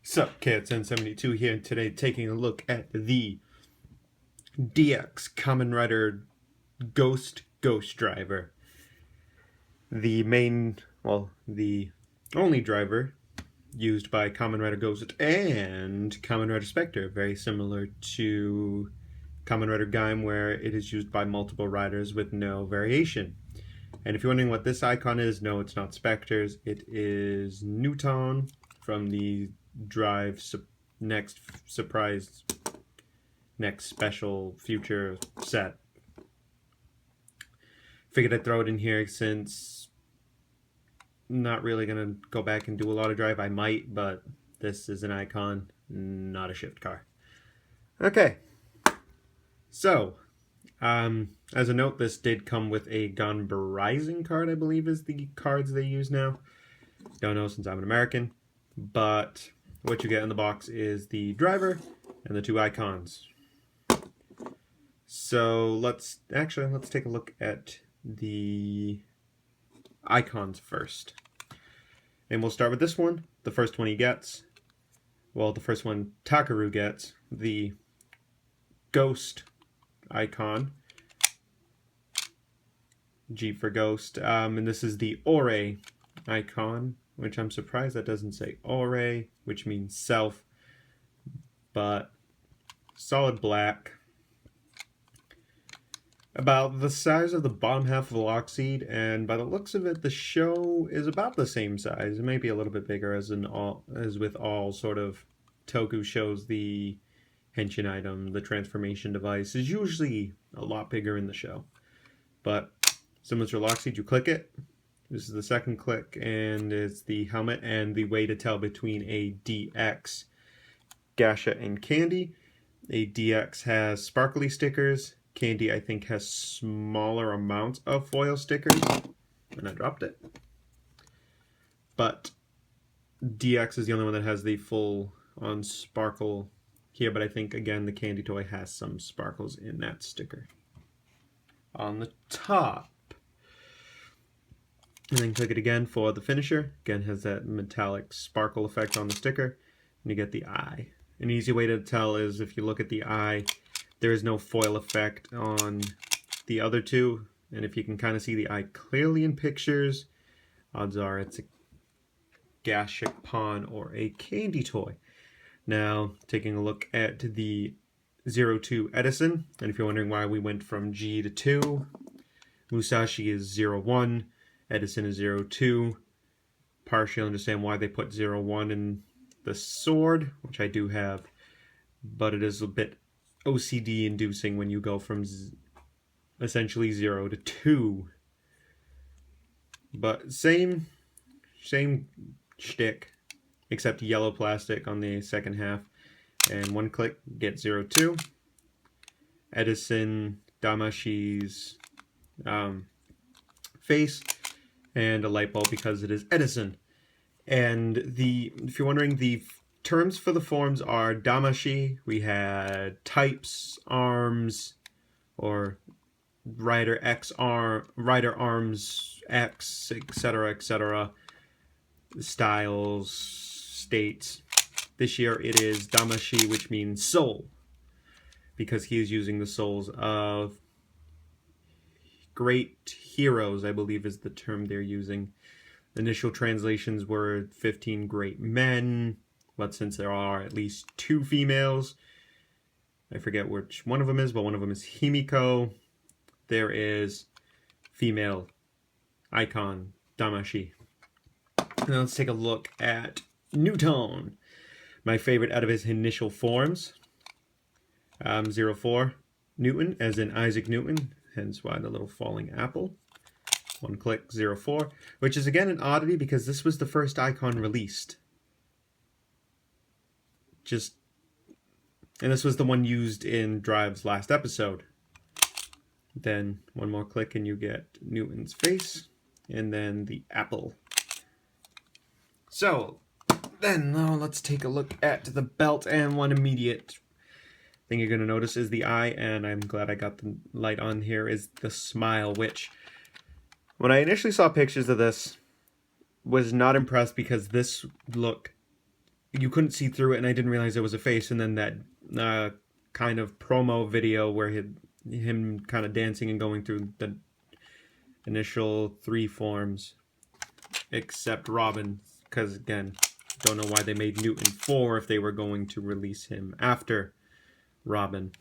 Sup, KSN72 here, and today taking a look at the DX Kamen Rider Ghost driver. The only driver used by Kamen Rider Ghost and Kamen Rider Spectre, very similar to Kamen Rider Gaim, where it is used by multiple riders with no variation. And if you're wondering what this icon is, no, it's not Spectre's. It is Newton from the Drive next special future set. Figured I'd throw it in here since I'm not really gonna go back and do a lot of Drive. I might, but this is an icon, not a shift car. Okay, so as a note, this did come with a Gonba Rising card, I believe is the cards they use now. Don't know since I'm an American, but what you get in the box is the driver and the two icons. So let's take a look at the icons first. And we'll start with this one. The first one he gets, well, the first one Takaru gets, the Ghost icon. G for Ghost. And this is the Ore icon, which I'm surprised that doesn't say Ore, which means self, but solid black. About the size of the bottom half of the Lockseed, and by the looks of it, the show is about the same size. It might be a little bit bigger, as with all sort of Toku shows. The henshin item, the transformation device, is usually a lot bigger in the show. But similar to Lockseed, you click it. This is the second click, and it's the helmet, and the way to tell between a DX, Gasha, and Candy. A DX has sparkly stickers. Candy, I think, has smaller amounts of foil stickers. And I dropped it. But DX is the only one that has the full on sparkle here, but I think, again, the Candy toy has some sparkles in that sticker. On the top. And then click it again for the finisher. Again, has that metallic sparkle effect on the sticker. And you get the eye. An easy way to tell is if you look at the eye, there is no foil effect on the other two. And if you can kind of see the eye clearly in pictures, odds are it's a Gashik Pawn or a Candy toy. Now, taking a look at the 02 Edison, and if you're wondering why we went from G to 2, Musashi is 01, Edison is 02. Partially understand why they put 01 in the sword, which I do have, but it is a bit OCD inducing when you go from essentially 0 to 2. But same shtick, except yellow plastic on the second half. And one click, get 02. Edison Damashi's face, and a light bulb because it is Edison. And if you're wondering, the terms for the forms are Damashi. We had types, arms, or Rider X arm, Rider arms X, etc., etc. Styles, states. This year it is Damashi, which means soul, because he is using the souls of great heroes, I believe is the term they're using. Initial translations were 15 great men, but since there are at least 2 females, I forget which one of them is, but one of them is Himiko. There is female icon Damashi. Now let's take a look at Newton, my favorite out of his initial forms. 04 Newton, as in Isaac Newton, hence why the little falling apple. One click, 04, which is again an oddity because this was the first icon released. And this was the one used in Drive's last episode. Then one more click and you get Newton's face, and then the apple. So, then now let's take a look at the belt, and one immediate thing you're going to notice is the eye, and I'm glad I got the light on here, is the smile, which when I initially saw pictures of this, was not impressed because this looked you couldn't see through it, and I didn't realize it was a face. And then that kind of promo video where him kind of dancing and going through the initial 3 forms, except Robin, because again, don't know why they made Newton 4 if they were going to release him after Robin.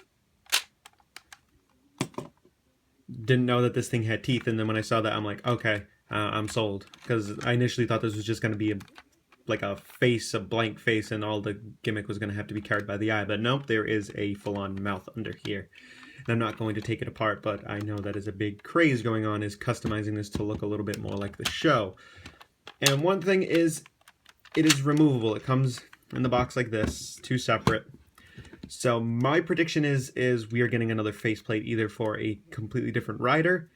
Didn't know that this thing had teeth, and then when I saw that, I'm like, okay, I'm sold, because I initially thought this was just going to be like a face, a blank face, and all the gimmick was going to have to be carried by the eye. But nope, there is a full-on mouth under here. And I'm not going to take it apart, but I know that is a big craze going on, is customizing this to look a little bit more like the show. And one thing is, it is removable. It comes in the box like this, 2 separate. So my prediction is we are getting another faceplate, either for a completely different rider,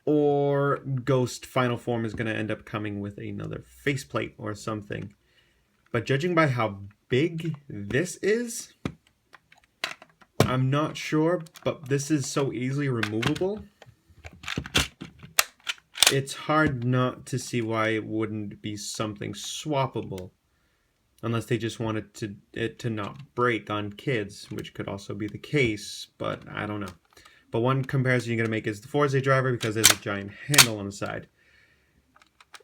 or Ghost Final Form is going to end up coming with another faceplate or something. But judging by how big this is, I'm not sure, but this is so easily removable. It's hard not to see why it wouldn't be something swappable. Unless they just wanted it to not break on kids, which could also be the case, but I don't know. But one comparison you're going to make is the Forza driver, because there's a giant handle on the side.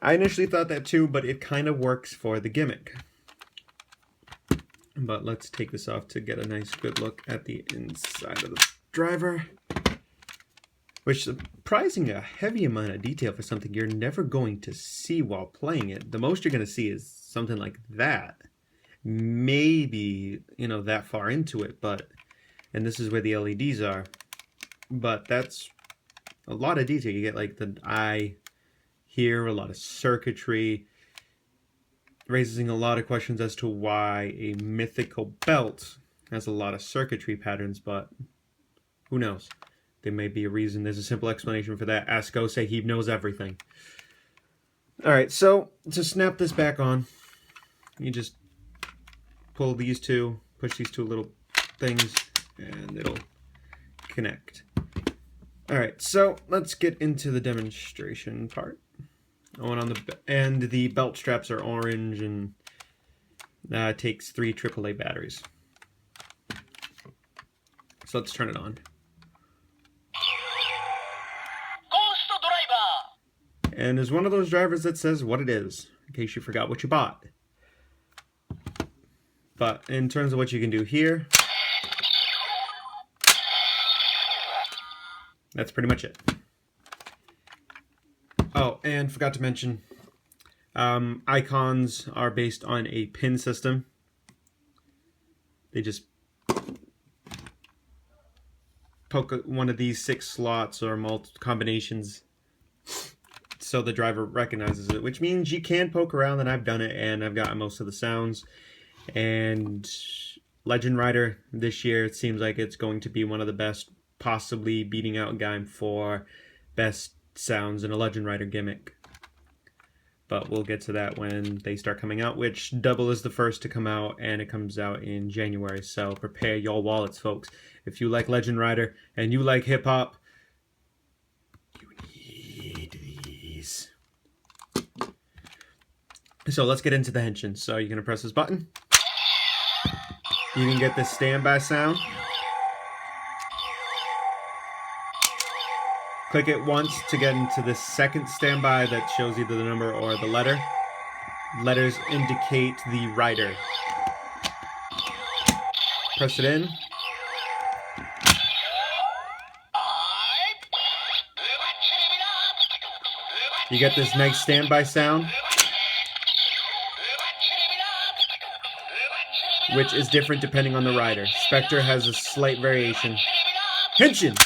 I initially thought that too, but it kind of works for the gimmick. But let's take this off to get a nice good look at the inside of the driver. Which, surprising a heavy amount of detail for something you're never going to see while playing it. The most you're going to see is something like that. Maybe, you know, that far into it, but, and this is where the LEDs are. But that's a lot of detail. You get like the eye here, a lot of circuitry. Raising a lot of questions as to why a mythical belt has a lot of circuitry patterns, but who knows? There may be a reason. There's a simple explanation for that. Ask Go, say he knows everything. Alright, so to snap this back on, you just pull these two, push these 2 little things, and it'll connect. Alright, so let's get into the demonstration part. And the belt straps are orange, and it takes 3 AAA batteries. So let's turn it on. And there's one of those drivers that says what it is, in case you forgot what you bought. But in terms of what you can do here, that's pretty much it. Oh, and forgot to mention, icons are based on a pin system. They just poke one of these 6 slots or combinations so the driver recognizes it, which means you can poke around, and I've done it, and I've gotten most of the sounds. And Legend Rider this year, it seems like it's going to be one of the best, possibly beating out Gaim for best sounds in a Legend Rider gimmick. But we'll get to that when they start coming out, which Double is the first to come out, and it comes out in January. So prepare your wallets, folks. If you like Legend Rider and you like hip-hop, so let's get into the henshin. So you're going to press this button. You can get this standby sound. Click it once to get into the second standby that shows either the number or the letter. Letters indicate the rider. Press it in. You get this nice standby sound, which is different depending on the rider. Spectre has a slight variation. Henshin!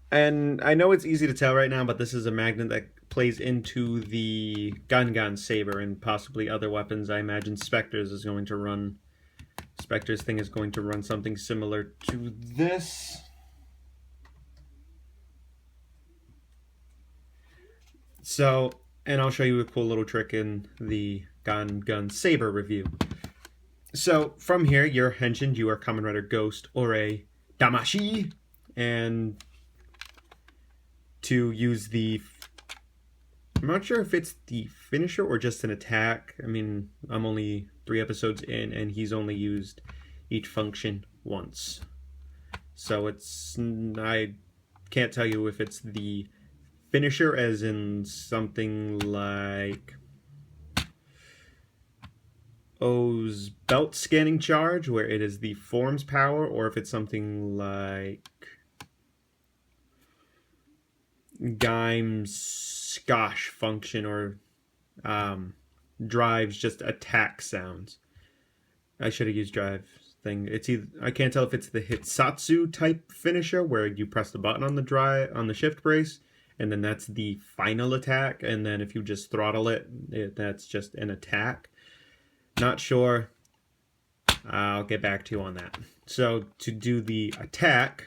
And I know it's easy to tell right now, but this is a magnet that plays into the Gun Saber and possibly other weapons. I imagine Spectre's is going to run... Spectre's thing is going to run something similar to this. So, and I'll show you a cool little trick in the Gun Saber review. So from here, you're Henshin, you are Kamen Rider Ghost or a Damashi, and to use the, I'm not sure if it's the finisher or just an attack. I mean, I'm only 3 episodes in, and he's only used each function once. So I can't tell you if it's the finisher as in something like O's belt scanning charge, where it is the form's power, or if it's something like Gaim's Skosh function, or Drive's just attack sounds. I should have used Drive thing. It's either, I can't tell if it's the Hitsatsu type finisher, where you press the button on the shift brace, and then that's the final attack, and then if you just throttle it, that's just an attack. Not sure. I'll get back to you on that. So to do the attack,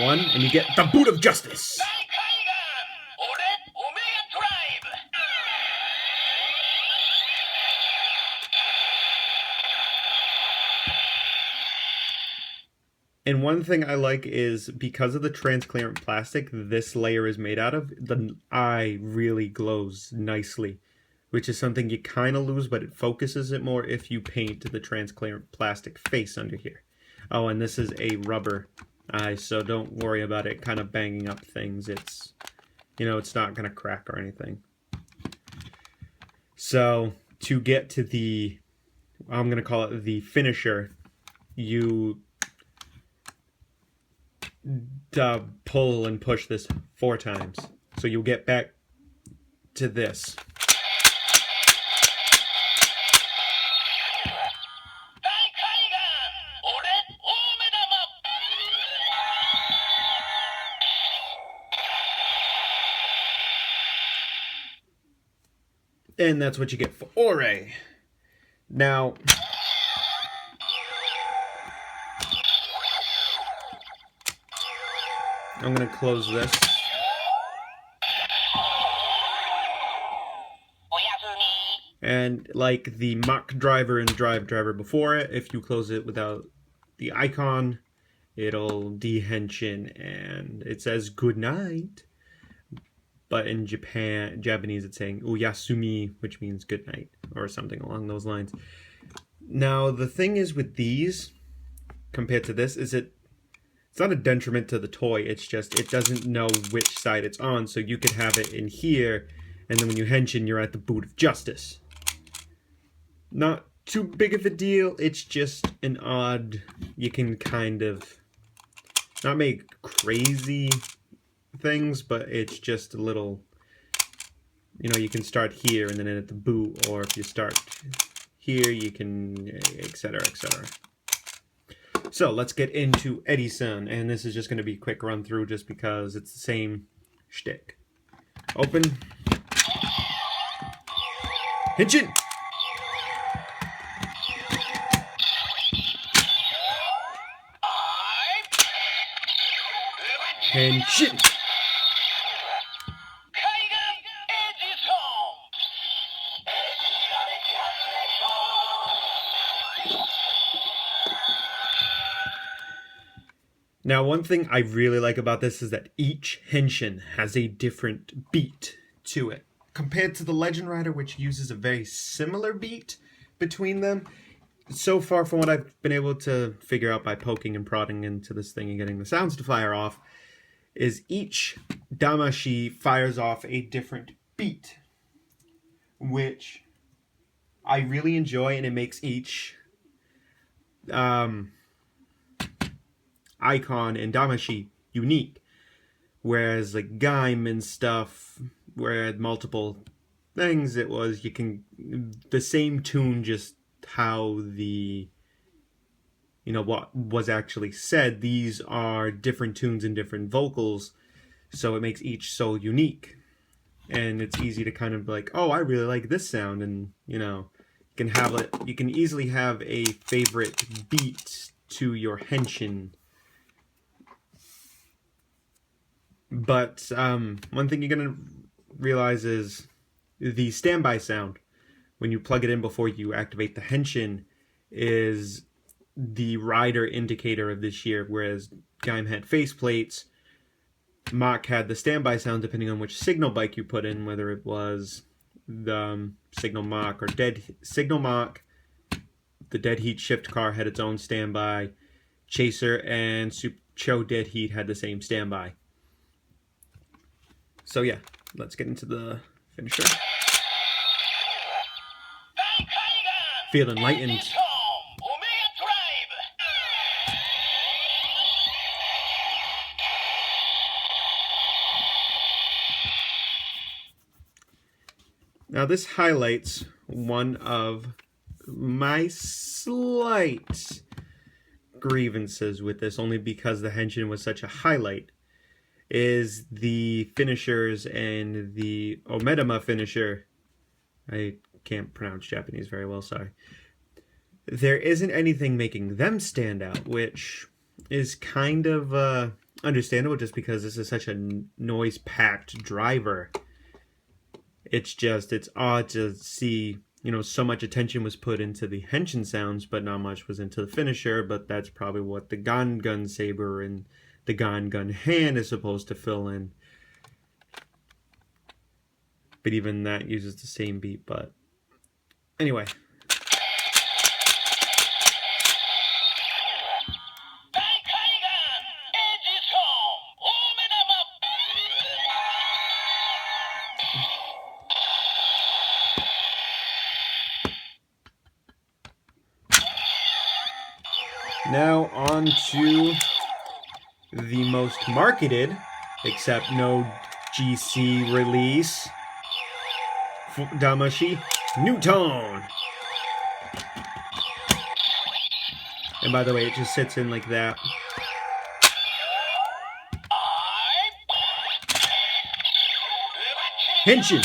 1, and you get the Boot of Justice. And one thing I like is, because of the transparent plastic this layer is made out of, the eye really glows nicely, which is something you kind of lose, but it focuses it more if you paint the transparent plastic face under here. Oh, and this is a rubber eye, so don't worry about it kind of banging up things. It's, it's not going to crack or anything. So to get to the, I'm going to call it the finisher, you pull and push this 4 times. So you'll get back to this. And that's what you get for Ore. Now, I'm going to close this. And like the Mach driver and Drive driver before it, if you close it without the icon, it'll de-henshin and it says good night. But in Japanese, it's saying Oyasumi, which means good night, or something along those lines. Now, the thing is with these, compared to this, is it's not a detriment to the toy. It's just it doesn't know which side it's on, so you could have it in here, and then when you henshin, you're at the Boot of Justice. Not too big of a deal. It's just an odd. You can kind of not make crazy things, but it's just a little, you can start here and then at the boot, or if you start here you can, etc, etc. So let's get into Edison, and this is just going to be a quick run through just because it's the same shtick. Open, henshin, henshin. Now, one thing I really like about this is that each henshin has a different beat to it. Compared to the Legend Rider, which uses a very similar beat between them, so far from what I've been able to figure out by poking and prodding into this thing and getting the sounds to fire off, is each Damashi fires off a different beat, which I really enjoy, and it makes each icon and Damashi unique. Whereas like Gaim and stuff, where it had multiple things, it was the same tune, just how the what was actually said. These are different tunes and different vocals, so it makes each so unique. And it's easy to kind of like, oh, I really like this sound, and you can easily have a favorite beat to your henshin. But one thing you're going to realize is the standby sound. When you plug it in before you activate the henshin, is the rider indicator of this year, whereas Gaim had faceplates. Mach had the standby sound depending on which signal bike you put in, whether it was the Signal Mach or Signal Mach. The Dead Heat shift car had its own standby. Chaser and Cho Dead Heat had the same standby. So yeah, let's get into the finisher. Feel enlightened. Now this highlights one of my slight grievances with this, only because the Henshin was such a highlight, is the finishers and the Omedama finisher. I can't pronounce Japanese very well, sorry. There isn't anything making them stand out, which is kind of understandable just because this is such a noise-packed driver. It's odd to see, so much attention was put into the Henshin sounds, but not much was into the finisher, but that's probably what the Gun Saber and the Gun Hand is supposed to fill in. But even that uses the same beat, but anyway. Now on to the most marketed, except no GC release, Damashi Newton. And by the way, it just sits in like that. Henshin.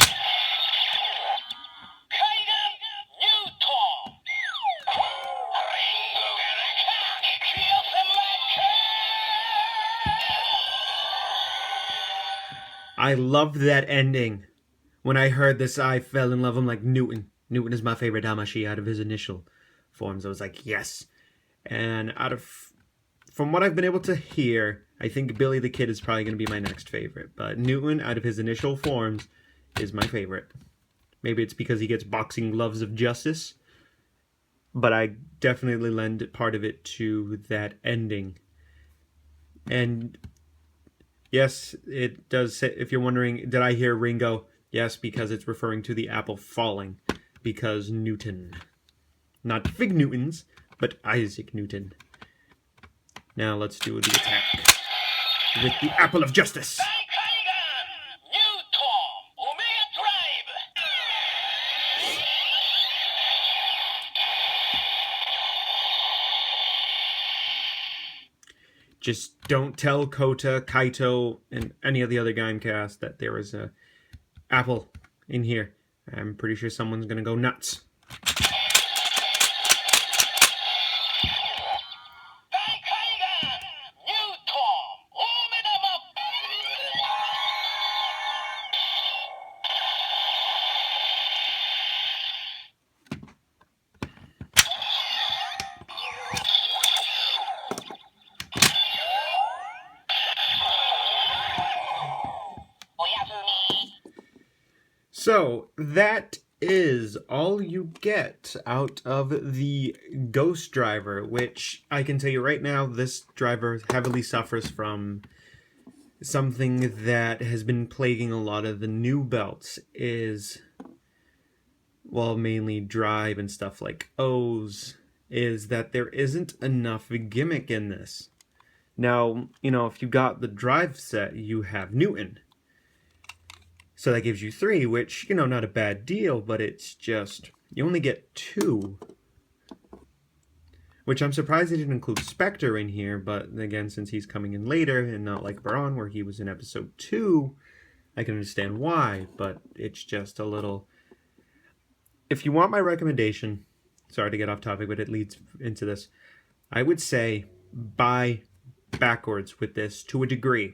I loved that ending. When I heard this, I fell in love. I'm like, Newton. Newton is my favorite Damashi out of his initial forms. I was like, yes. And from what I've been able to hear, I think Billy the Kid is probably going to be my next favorite. But Newton, out of his initial forms, is my favorite. Maybe it's because he gets boxing gloves of justice. But I definitely lend part of it to that ending. And yes, it does say, if you're wondering, did I hear Ringo? Yes, because it's referring to the apple falling. Because Newton. Not Fig Newtons, but Isaac Newton. Now let's do the attack with the apple of justice. Just don't tell Kota, Kaito, and any of the other Gaim cast that there is a apple in here. I'm pretty sure someone's gonna go nuts. So, that is all you get out of the Ghost driver, which I can tell you right now, this driver heavily suffers from something that has been plaguing a lot of the new belts is, well, mainly drive and stuff like O's, is that there isn't enough gimmick in this. Now, if you got the drive set, you have Newton. So that gives you 3, which, not a bad deal, but it's just, you only get 2. Which I'm surprised they didn't include Spectre in here, but again, since he's coming in later, and not like Baron, where he was in episode 2, I can understand why, but it's just a little... If you want my recommendation, sorry to get off topic, but it leads into this, I would say buy backwards with this to a degree.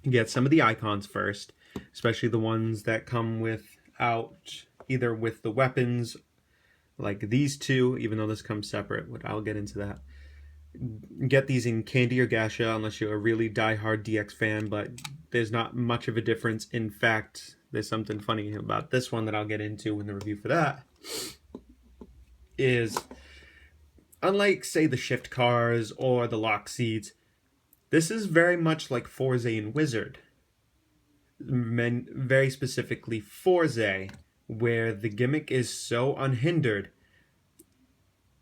Get some of the icons first, especially the ones that come without, either with the weapons, Like these two, even though this comes separate, but I'll get into that. Get these in Candy or Gasha unless you're a really die-hard DX fan, but there's not much of a difference. In fact, there's something funny about this one that I'll get into in the review for that. Is unlike, say, the shift cars or the lock seeds, this is very much like Forze and Wizard. Very specifically Forze, where the gimmick is so unhindered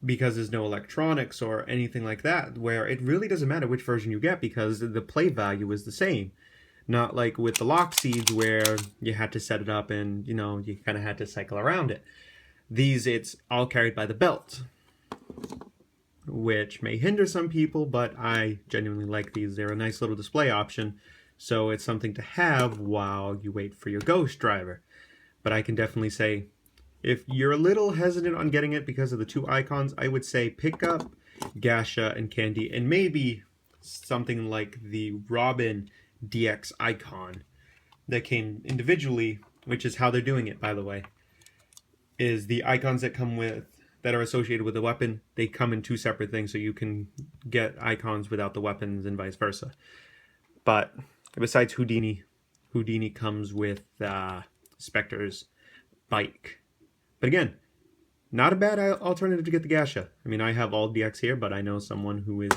because there's no electronics or anything like that, where it really doesn't matter which version you get because the play value is the same. Not like with the lock seeds where you had to set it up and, you know, you kind of had to cycle around it. These, it's all carried by the belt, which may hinder some people, but I genuinely like these. They're a nice little display option, so it's something to have while you wait for your Ghost driver. But I can definitely say, if you're a little hesitant on getting it because of the two icons, I would say pick up Gasha and Candy, and maybe something like the Robin DX Icon that came individually, which is how they're doing it, by the way, is the icons that come with, that are associated with the weapon, they come in two separate things, so you can get icons without the weapons and vice versa. But besides Houdini comes with Spectre's bike. But again, not a bad alternative to get the Gasha. I mean, I have all DX here, but I know someone who is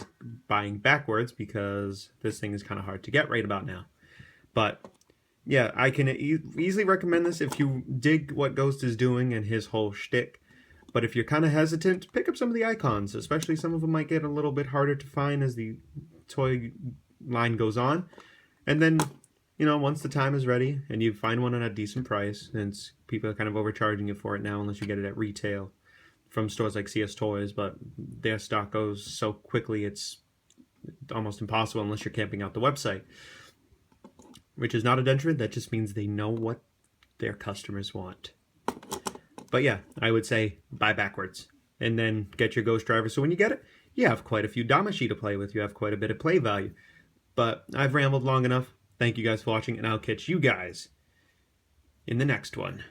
buying backwards because this thing is kind of hard to get right about now. But yeah, I can easily recommend this if you dig what Ghost is doing and his whole shtick. But if you're kind of hesitant, pick up some of the icons, especially some of them might get a little bit harder to find as the toy line goes on. And then, you know, once the time is ready and you find one at a decent price, and people are kind of overcharging you for it now unless you get it at retail from stores like CS Toys, but their stock goes so quickly it's almost impossible unless you're camping out the website. Which is not a detriment, that just means they know what their customers want. But yeah, I would say buy backwards and then get your Ghost driver. So when you get it, you have quite a few Damashi to play with. You have quite a bit of play value. But I've rambled long enough. Thank you guys for watching, and I'll catch you guys in the next one.